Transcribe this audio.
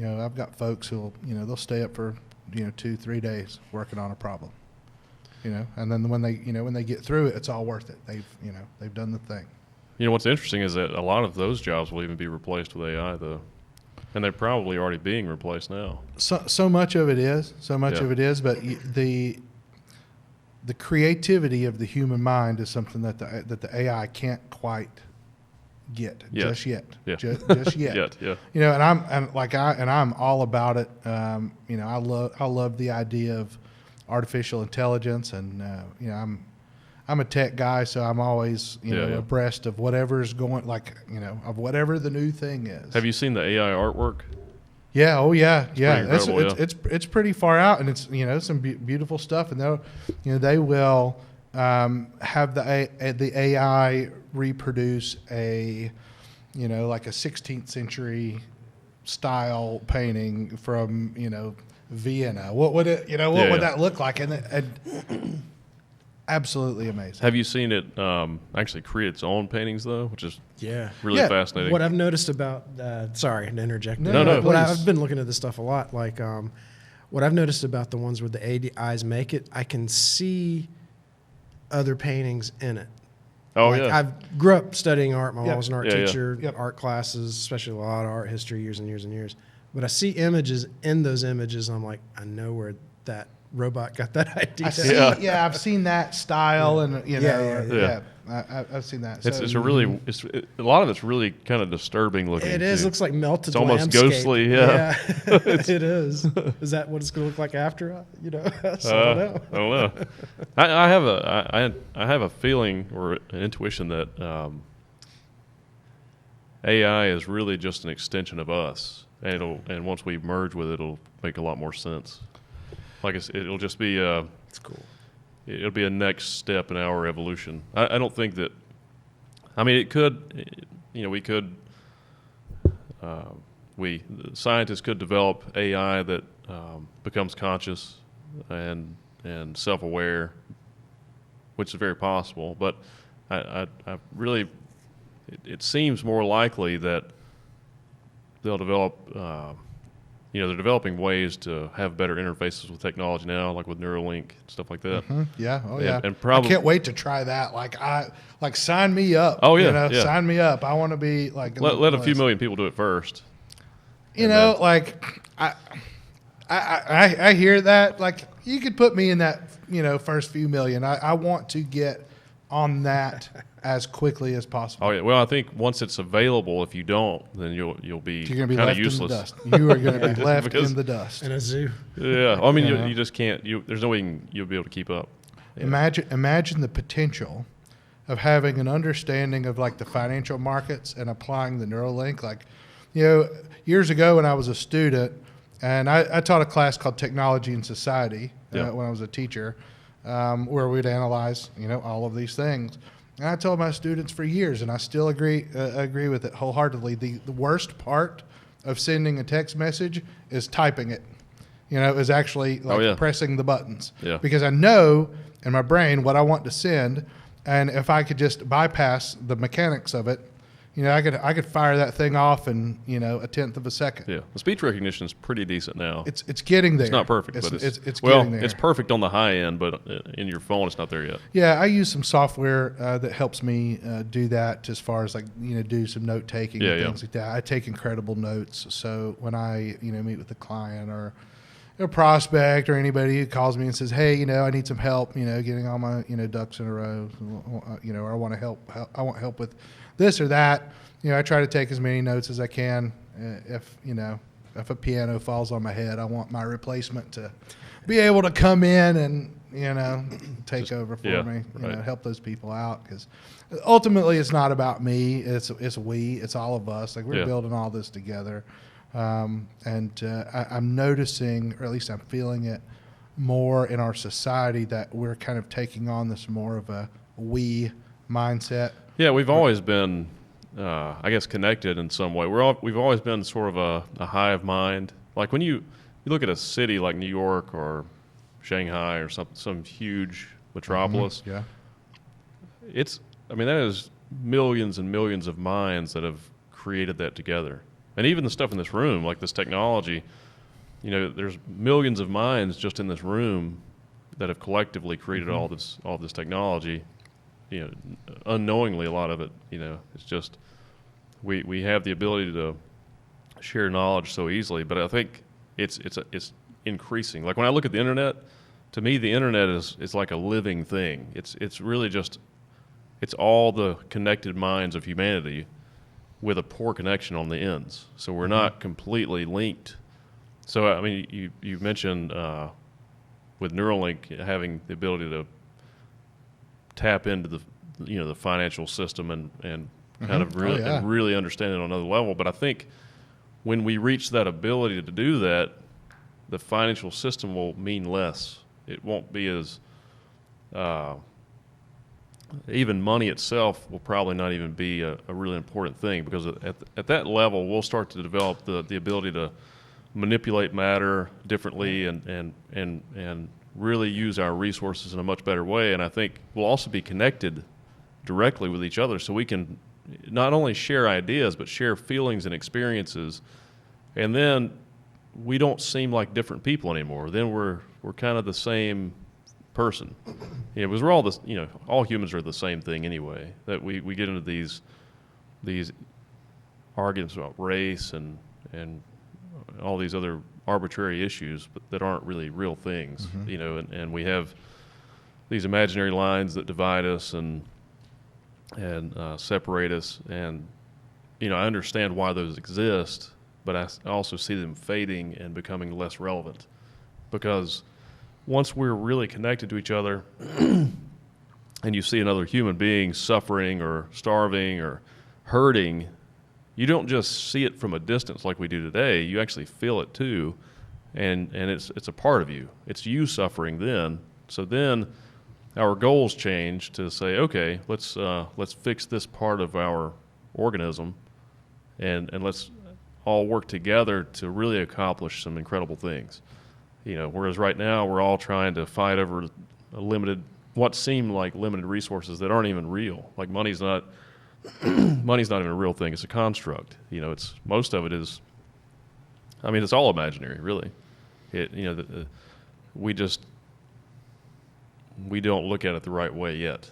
I've got folks who'll, they'll stay up for, 2-3 days working on a problem, and then when they get through it, it's all worth it. They've done the thing. What's interesting is that a lot of those jobs will even be replaced with AI, though. And they're probably already being replaced now. So much of it is. But the creativity of the human mind is something that the AI can't quite get just yet. Yeah. Just yet. Yeah. And I'm all about it. I love the idea of artificial intelligence, and I'm a tech guy, so I'm always abreast of whatever's going, of whatever the new thing is. Have you seen the AI artwork? Yeah. Oh yeah. It's It's pretty far out, and it's some beautiful stuff, and they will have the AI reproduce a 16th century style painting from Vienna. What would it would that look like? And absolutely amazing. Have you seen it actually create its own paintings, though, which is really fascinating? What I've noticed about sorry to interject. No, but I've been looking at this stuff a lot. What I've noticed about the ones where the AIs make it, I can see other paintings in it. Oh, yeah. I grew up studying art. My mom was an art teacher, Yep. art classes, especially a lot of art history, years and years and years. But I see images in those images, and I'm like, I know where that robot got that idea. I've seen that style, and I've seen that. So a lot of it's really kind of disturbing looking. It is. Too. Looks like melted. It's almost landscape. ghostly. Yeah. It is. Is that what it's going to look like after? So I don't know. I have a feeling or an intuition that AI is really just an extension of us, and once we merge with it, it'll make a lot more sense. It'll just be it's cool. It'll be a next step in our evolution. I don't think that. I mean, it could. Scientists could develop AI that becomes conscious and self-aware, which is very possible. But I really, it seems more likely that they'll develop. They're developing ways to have better interfaces with technology now, like with Neuralink, stuff like that. Mm-hmm. Yeah. And probably I can't wait to try that. Sign me up. Oh yeah, sign me up. I want to be like. Let a few million people do it first. I hear that. You could put me in that first few million. I want to get on that as quickly as possible. Oh yeah. Well, I think once it's available, if you don't, then you're going to be kind of useless. In the dust. You are going to be left in the dust in a zoo. Yeah. I mean, you just can't. There's no way you'll be able to keep up. Yeah. Imagine the potential of having an understanding of the financial markets and applying the Neuralink. Years ago when I was a student, and I taught a class called Technology and Society when I was a teacher, where we'd analyze all of these things. And I told my students for years, and I still agree with it wholeheartedly. The worst part of sending a text message is typing it. Is actually pressing the buttons. Yeah. Because I know in my brain what I want to send, and if I could just bypass the mechanics of it, I could fire that thing off in a tenth of a second. Yeah, the speech recognition is pretty decent now. It's getting there. It's not perfect, but it's getting there. It's perfect on the high end, but in your phone, it's not there yet. Yeah, I use some software that helps me do that as far as do some note taking and things like that. I take incredible notes, so when I meet with a client or a prospect or anybody who calls me and says, hey, I need some help, getting all my ducks in a row, or I want help with this or that. I try to take as many notes as I can. If a piano falls on my head, I want my replacement to be able to come in and take over for me. Help those people out, because ultimately it's not about me. It's we. It's all of us. We're building all this together. I'm noticing, or at least I'm feeling it more in our society, that we're kind of taking on this more of a we mindset. Yeah, we've always been, I guess, connected in some way. We've always been sort of a hive mind. Like when you look at a city like New York or Shanghai or some huge metropolis, Mm-hmm. that is millions and millions of minds that have created that together. And even the stuff in this room, like this technology, there's millions of minds just in this room that have collectively created all this technology. Unknowingly, a lot of it, it's just we have the ability to share knowledge so easily. But I think it's increasing. Like when I look at the internet, to me, the internet is like a living thing. It's really just it's all the connected minds of humanity with a poor connection on the ends. So we're not completely linked. So I mean, you mentioned with Neuralink having the ability to tap into the financial system and kind of really and really understand it on another level. But I think when we reach that ability to do that, the financial system will mean less. It won't be as even money itself will probably not even be a really important thing, because at that level we'll start to develop the ability to manipulate matter differently and really use our resources in a much better way. And I think we'll also be connected directly with each other, so we can not only share ideas but share feelings and experiences. And then we don't seem like different people anymore. Then we're kind of the same person. Because we're all this, all humans are the same thing anyway. That we get into these arguments about race and all these other arbitrary issues, but that aren't really real things. And we have these imaginary lines that divide us and separate us. And I understand why those exist, but I also see them fading and becoming less relevant, because once we're really connected to each other and you see another human being suffering or starving or hurting, you don't just see it from a distance like we do today. You actually feel it too, and it's a part of you. It's you suffering then. So then our goals change to say, okay, let's fix this part of our organism, and let's all work together to really accomplish some incredible things. Whereas right now we're all trying to fight over what seem like limited resources that aren't even real. Like money's not even a real thing. It's a construct. It's most of it is. I mean, it's all imaginary, really. We don't look at it the right way yet.